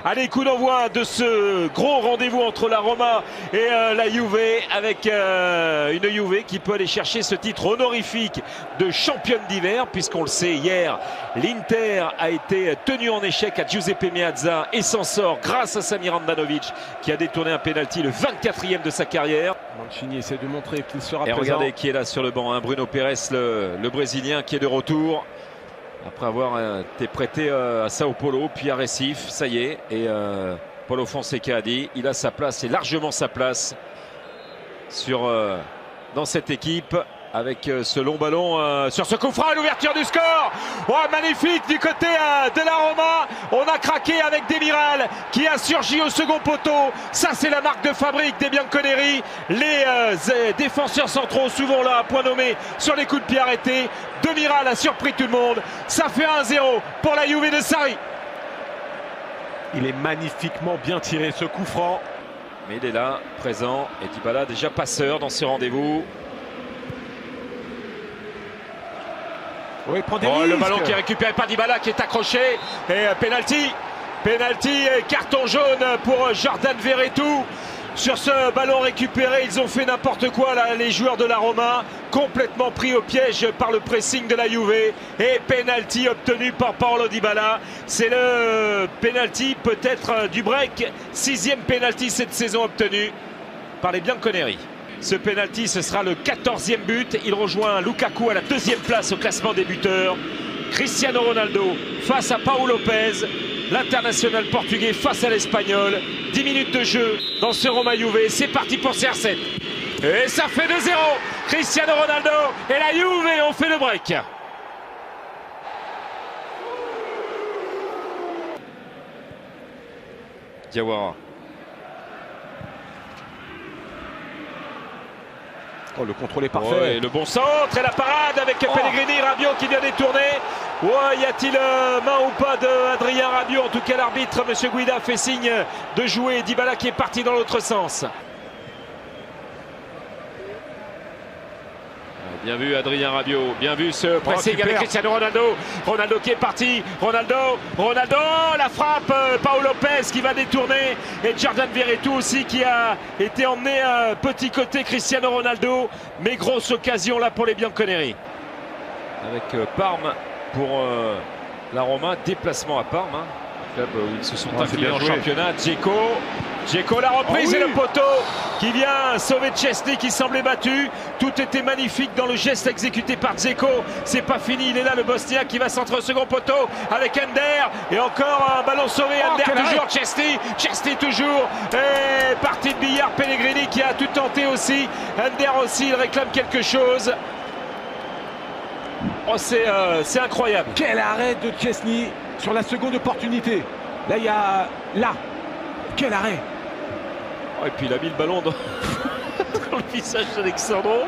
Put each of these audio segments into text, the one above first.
Allez, coup d'envoi de ce gros rendez-vous entre la Roma et la Juve, avec une Juve qui peut aller chercher ce titre honorifique de championne d'hiver, puisqu'on le sait, hier l'Inter a été tenu en échec à Giuseppe Meazza et s'en sort grâce à Samir Handanovic qui a détourné un pénalty, le 24e de sa carrière. Mancini essaie de montrer qu'il sera et présent. Regardez qui est là sur le banc, hein, Bruno Pérez, le Brésilien, qui est de retour après avoir été prêté à Sao Paulo puis à Recife. Ça y est, et Paulo Fonseca a dit il a sa place, et largement sa place dans cette équipe, avec ce long ballon sur ce coup franc, l'ouverture du score. Oh, magnifique du côté de la Roma. On a craqué avec Demiral qui a surgi au second poteau. Ça, c'est la marque de fabrique des Bianconeri. Les défenseurs centraux souvent là à point nommé sur les coups de pied arrêtés. Demiral a surpris tout le monde. Ça fait 1-0 pour la Juve de Sarri. Il est magnifiquement bien tiré ce coup franc. Mais il est là, présent, et Dybala déjà passeur dans ce rendez-vous. Oui, il prend des risques. Le ballon qui est récupéré par Dybala, qui est accroché, et penalty, et carton jaune pour Jordan Verretou. Sur ce ballon récupéré, ils ont fait n'importe quoi là, les joueurs de la Roma, complètement pris au piège par le pressing de la Juve, et penalty obtenu par Paulo Dybala. C'est le penalty peut-être du break, 6e penalty cette saison obtenu par les Bianconeri. Ce penalty, ce sera le 14e but. Il rejoint Lukaku à la 2e place au classement des buteurs. Cristiano Ronaldo face à Pau Lopez, l'international portugais face à l'espagnol. 10 minutes de jeu dans ce Roma Juve. C'est parti pour CR7. Et ça fait 2-0. Cristiano Ronaldo et la Juve ont fait le break. Diawara. Oh, le contrôle est parfait. Ouais, le bon centre et la parade avec Pellegrini, Rabiot qui vient détourner. Ouais, y a-t-il main ou pas d'Adrien Rabiot? En tout cas, l'arbitre, M. Guida, fait signe de jouer. Dybala qui est parti dans l'autre sens. Bien vu Adrien Rabiot, bien vu ce pressing avec Cristiano Ronaldo. Ronaldo qui est parti, Ronaldo, la frappe, Pau Lopez qui va détourner, et Jordan Verretou aussi qui a été emmené à petit côté Cristiano Ronaldo. Mais grosse occasion là pour les Bianconeri. Avec Parme pour la Roma, déplacement à Parme, hein, club où ils se sont inclinés en championnat. Dzeko, la reprise, et le poteau qui vient sauver Szczesny qui semblait battu. Tout était magnifique dans le geste exécuté par Dzeko. C'est pas fini, il est là le Bosniaque qui va centrer au second poteau avec Ender, et encore un ballon sauvé. Ender toujours, Szczesny toujours, et partie de billard. Pellegrini qui a tout tenté aussi. Ender aussi, il réclame quelque chose. Oh, c'est incroyable. Quel arrêt de Szczesny sur la seconde opportunité. Là, il y a quel arrêt. Oh, et puis il a mis le ballon dans, dans le visage d'Alexandro,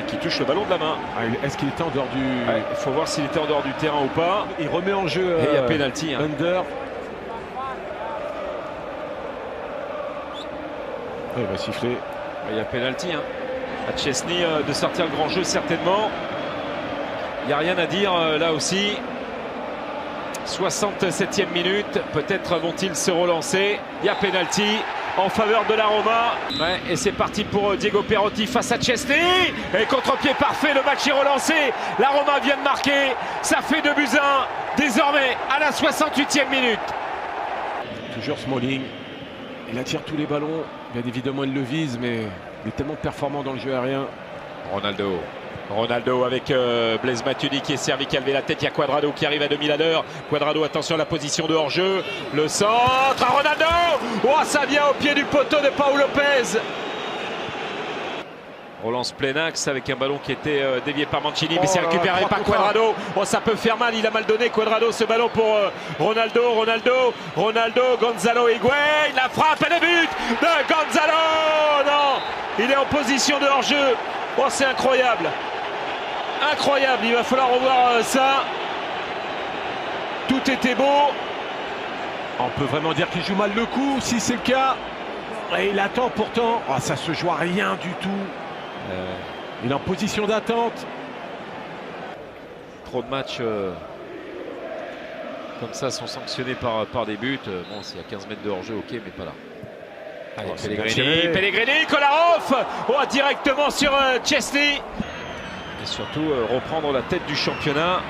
qui touche le ballon de la main. Est-ce qu'il était en dehors du... Il faut voir s'il était en dehors du terrain ou pas. Il remet en jeu. Et il y a pénalty. Under. Il va siffler. Il y a pénalty. À Szczesny de sortir le grand jeu certainement. Il n'y a rien à dire là aussi. 67e minute, peut-être vont-ils se relancer. Il y a pénalty en faveur de la Roma. Ouais, et c'est parti pour Diego Perotti face à Szczesny. Et contre-pied parfait, le match est relancé. La Roma vient de marquer. Ça fait 2-1 désormais à la 68e minute. Toujours Smalling. Il attire tous les ballons. Bien évidemment, il le vise, mais il est tellement performant dans le jeu aérien. Ronaldo avec Blaise Matuidi qui est servi, qui a levé la tête. Il y a Cuadrado qui arrive à 2000 à l'heure. Cuadrado, attention à la position de hors-jeu. Le centre à Ronaldo. Oh, ça vient au pied du poteau de Pau Lopez. Relance plein axe avec un ballon qui était dévié par Mancini, mais c'est récupéré par Cuadrado. Oh, ça peut faire mal, il a mal donné Cuadrado ce ballon pour Ronaldo, Gonzalo Higuaín, la frappe et le but de Gonzalo. Non, il est en position de hors-jeu. Oh, c'est incroyable. Incroyable, il va falloir revoir ça. Tout était beau. On peut vraiment dire qu'il joue mal le coup, si c'est le cas. Et il attend pourtant. Oh, ça se joue à rien du tout. Il est en position d'attente. Trop de matchs comme ça sont sanctionnés par des buts. Bon, s'il y a 15 mètres de hors-jeu, ok, mais pas là. Allez, Pellegrini, Kolarov directement sur Chesney. Et surtout reprendre la tête du championnat.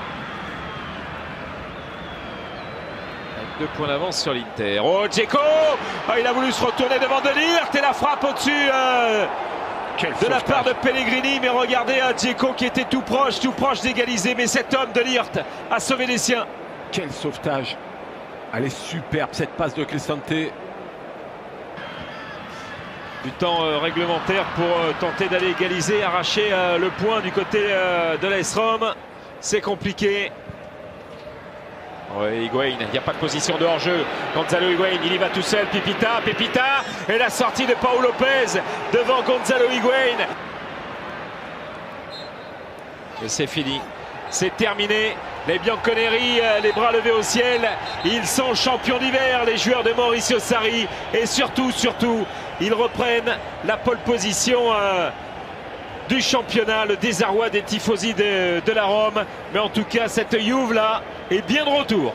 Avec 2 points d'avance sur l'Inter. Oh, Dzeko, il a voulu se retourner devant De Ligt et la frappe au-dessus de la part de Pellegrini. Mais regardez Dzeko qui était tout proche d'égaliser. Mais cet homme De Ligt a sauvé les siens. Quel sauvetage. Elle est superbe cette passe de Cristante. Du temps réglementaire pour tenter d'aller égaliser, arracher le point du côté de l'AS Rome. C'est compliqué. Ouais, Higuaín, il n'y a pas de position de hors-jeu. Gonzalo Higuaín, il y va tout seul. Pépita, et la sortie de Pau Lopez devant Gonzalo Higuaín. Et c'est fini. C'est terminé. Les Bianconeri, les bras levés au ciel. Ils sont champions d'hiver, les joueurs de Maurizio Sarri. Et surtout, ils reprennent la pole position du championnat. Le désarroi des tifosi de la Rome. Mais en tout cas, cette Juve là est bien de retour.